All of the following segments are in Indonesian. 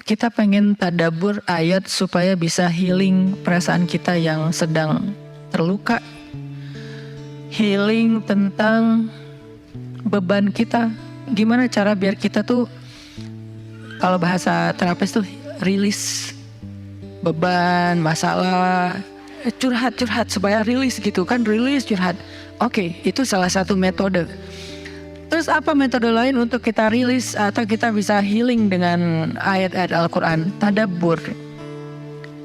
kita pengen tadabbur ayat supaya bisa healing perasaan kita yang sedang terluka, healing tentang beban kita. Gimana cara biar kita tuh, kalau bahasa terapis tuh rilis beban, masalah, curhat supaya rilis gitu kan, rilis curhat. Oke, itu salah satu metode. Terus apa metode lain untuk kita rilis atau kita bisa healing dengan ayat-ayat Al-Quran? Tadabbur.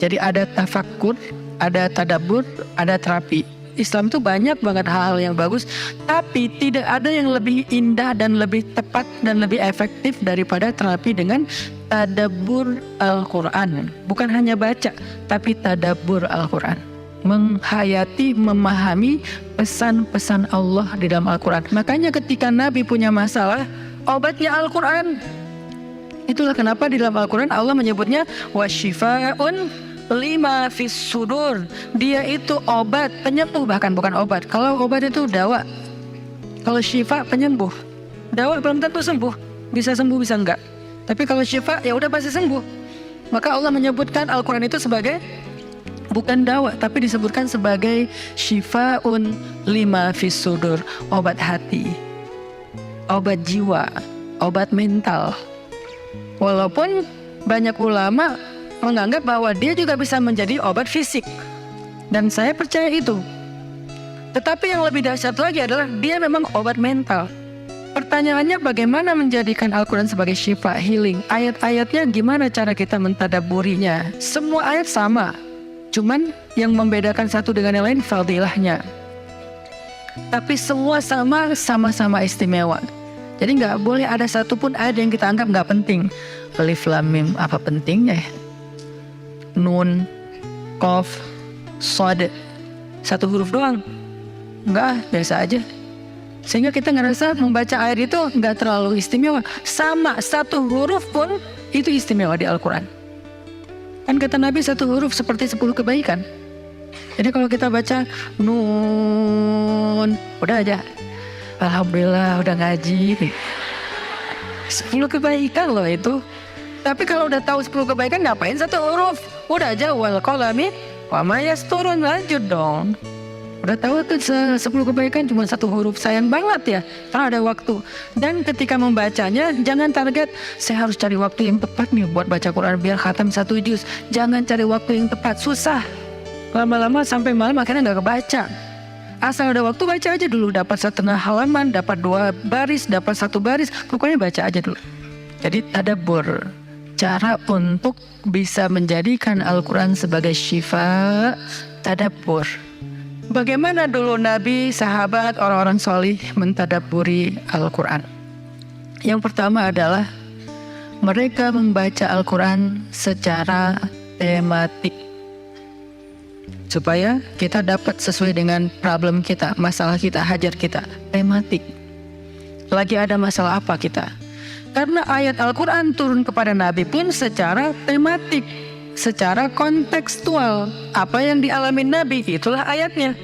Jadi ada tafakkur, ada tadabbur, ada terapi. Islam tuh banyak banget hal-hal yang bagus, tapi tidak ada yang lebih indah dan lebih tepat dan lebih efektif daripada terapi dengan tadabbur Al-Quran. Bukan hanya baca, tapi tadabbur Al-Quran. Menghayati, memahami pesan-pesan Allah di dalam Al-Quran. Makanya ketika Nabi punya masalah, obatnya Al-Quran. Itulah kenapa di dalam Al-Quran Allah menyebutnya wasyifa'un lima fis sudur. Dia itu obat, penyembuh, bahkan bukan obat. Kalau obat itu dawa, kalau syifa penyembuh. Dawa belum tentu sembuh, bisa sembuh bisa enggak. Tapi kalau syifa ya udah pasti sembuh. Maka Allah menyebutkan Al-Quran itu sebagai bukan dawa, tapi disebutkan sebagai syifaun lima fis sudur, obat hati, obat jiwa, obat mental. Walaupun banyak ulama menganggap bahwa dia juga bisa menjadi obat fisik, dan saya percaya itu. Tetapi yang lebih dahsyat lagi adalah dia memang obat mental. Pertanyaannya, bagaimana menjadikan Al-Quran sebagai syifa, healing? Ayat-ayatnya gimana cara kita mentadabburinya? Semua ayat sama, cuman yang membedakan satu dengan yang lain fadilahnya. Tapi semua sama-sama istimewa. Jadi nggak boleh ada satupun ayat yang kita anggap nggak penting. Alif Lam Mim, apa pentingnya ya? Nun, Qaf, Shad, satu huruf doang. Enggak, biasa aja. Sehingga kita ngerasa membaca ayat itu nggak terlalu istimewa. Sama, satu huruf pun itu istimewa di Al-Quran. Kan kata Nabi satu huruf seperti 10 kebaikan. Jadi kalau kita baca Nun, udah aja, alhamdulillah udah ngaji. 10 kebaikan loh itu. Tapi kalau udah tahu 10 kebaikan, ngapain satu huruf? Udah aja wal qalami wa ma yasturun, lanjut dong. Udah tahu tuh 10 kebaikan cuma satu huruf, sayang banget ya karena ada waktu. Dan ketika membacanya jangan target saya harus cari waktu yang tepat nih buat baca Quran biar khatam 1 juz. Jangan cari waktu yang tepat, susah. Lama-lama sampai malam akhirnya nggak kebaca. Asal ada waktu baca aja dulu, dapat setengah halaman, dapat 2 baris, dapat 1 baris, pokoknya baca aja dulu. Jadi tadabbur, cara untuk bisa menjadikan Al-Quran sebagai syifa, tadabbur. Bagaimana dulu Nabi, sahabat, orang-orang solih mentadabburi Al-Quran? Yang pertama adalah mereka membaca Al-Quran secara tematik, supaya kita dapat sesuai dengan problem kita, masalah kita, hajat kita. Tematik. Lagi ada masalah apa kita? Karena ayat Al-Quran turun kepada Nabi pun secara tematik, secara kontekstual. Apa yang dialami Nabi, itulah ayatnya.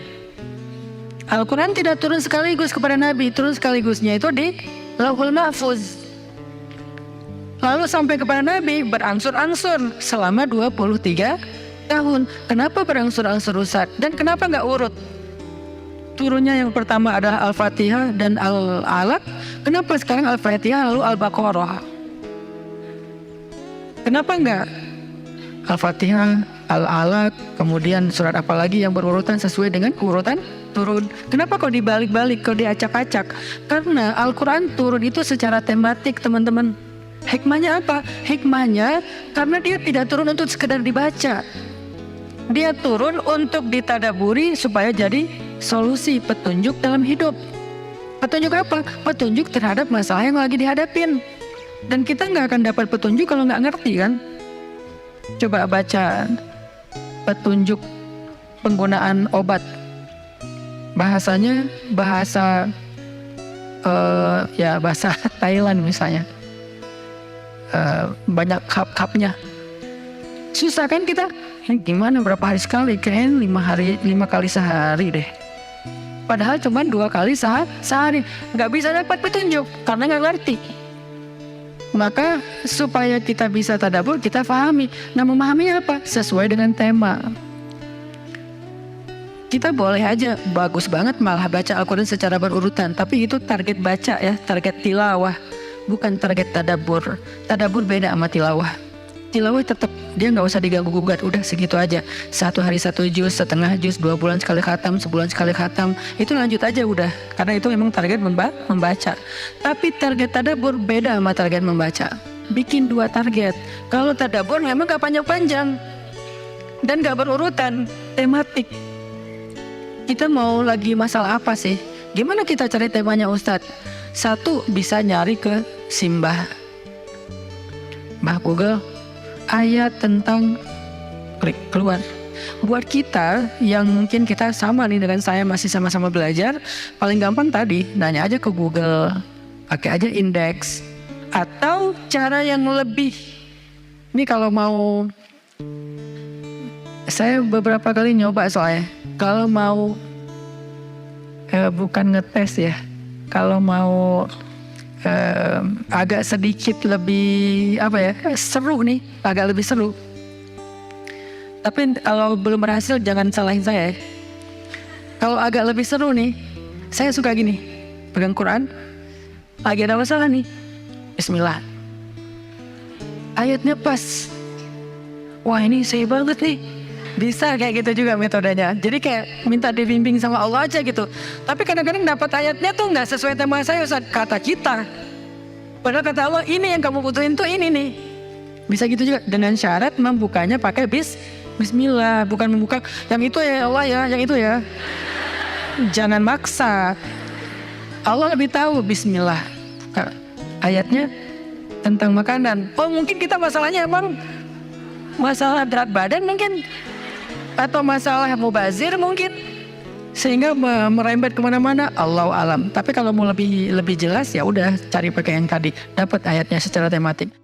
Al-Quran tidak turun sekaligus kepada Nabi, turun sekaligusnya itu di Lauhul Mahfuz. Lalu sampai kepada Nabi berangsur-angsur selama 23 tahun. Kenapa berangsur-angsur, Ustaz? Dan kenapa nggak urut? Turunnya yang pertama adalah Al-Fatihah dan Al-Alaq. Kenapa sekarang Al-Fatihah lalu Al-Baqarah? Kenapa enggak Al-Fatihah, Al-Alaq, kemudian surat apa lagi yang berurutan sesuai dengan urutan turun? Kenapa kok dibalik-balik, kok diacak-acak? Karena Al-Quran turun itu secara tematik, teman-teman. Hikmahnya apa? Hikmahnya karena dia tidak turun untuk sekedar dibaca. Dia turun untuk ditadaburi supaya jadi solusi, petunjuk dalam hidup. Petunjuk apa? Petunjuk terhadap masalah yang lagi dihadapin. Dan kita nggak akan dapat petunjuk kalau nggak ngerti kan? Coba baca petunjuk penggunaan obat. Bahasanya bahasa bahasa Thailand misalnya. Banyak kap-kapnya. Susah kan kita? Gimana berapa hari sekali? Kayaknya 5 kali sehari deh. Padahal cuma 2 kali sehari. Nggak bisa dapat petunjuk karena nggak ngerti. Maka supaya kita bisa tadabbur, kita pahami. Nah, memahaminya apa? Sesuai dengan tema. Kita boleh aja bagus banget malah baca Al-Quran secara berurutan, tapi itu target baca ya, target tilawah, bukan target tadabbur. Tadabbur beda sama tilawah. Tilawah tetap dia nggak usah diganggu gugat, udah segitu aja. 1 hari 1 juz, setengah juz, 2 bulan sekali khatam, sebulan sekali khatam, itu lanjut aja udah. Karena itu memang target membaca. Tapi target tadabbur beda sama target membaca. Bikin 2 target. Kalau tadabbur memang nggak panjang-panjang dan nggak berurutan, tematik. Kita mau lagi masalah apa sih? Gimana kita cari temanya Ustadz? 1, bisa nyari ke Simbah Google, ayat tentang klik keluar. Buat kita yang mungkin kita sama nih dengan saya, masih sama-sama belajar, paling gampang tadi nanya aja ke Google, pakai aja indeks. Atau cara yang lebih, ini kalau mau, saya beberapa kali nyoba soalnya, kalau mau bukan ngetes ya, kalau mau agak sedikit lebih seru nih, agak lebih seru. Tapi kalau belum berhasil jangan salahin saya ya. Kalau agak lebih seru nih, saya suka gini, pegang Quran, lagi ada masalah nih, Bismillah, ayatnya pas, wah ini saya banget nih. Bisa kayak gitu juga metodenya. Jadi kayak minta dibimbing sama Allah aja gitu. Tapi kadang-kadang dapat ayatnya tuh nggak sesuai tema saya, Ustaz, kata kita. Padahal kata Allah ini yang kamu butuhin tuh ini nih. Bisa gitu juga dengan syarat membukanya pakai Bismillah, bukan membuka yang itu ya Allah ya, yang itu ya. Jangan maksa. Allah lebih tahu. Bismillah. Ayatnya tentang makanan. Oh mungkin kita masalahnya emang masalah berat badan mungkin, atau masalah mubazir mungkin, sehingga merembet kemana-mana. Allahu alam. Tapi kalau mau lebih jelas ya udah cari pakai yang tadi, dapat ayatnya secara tematik.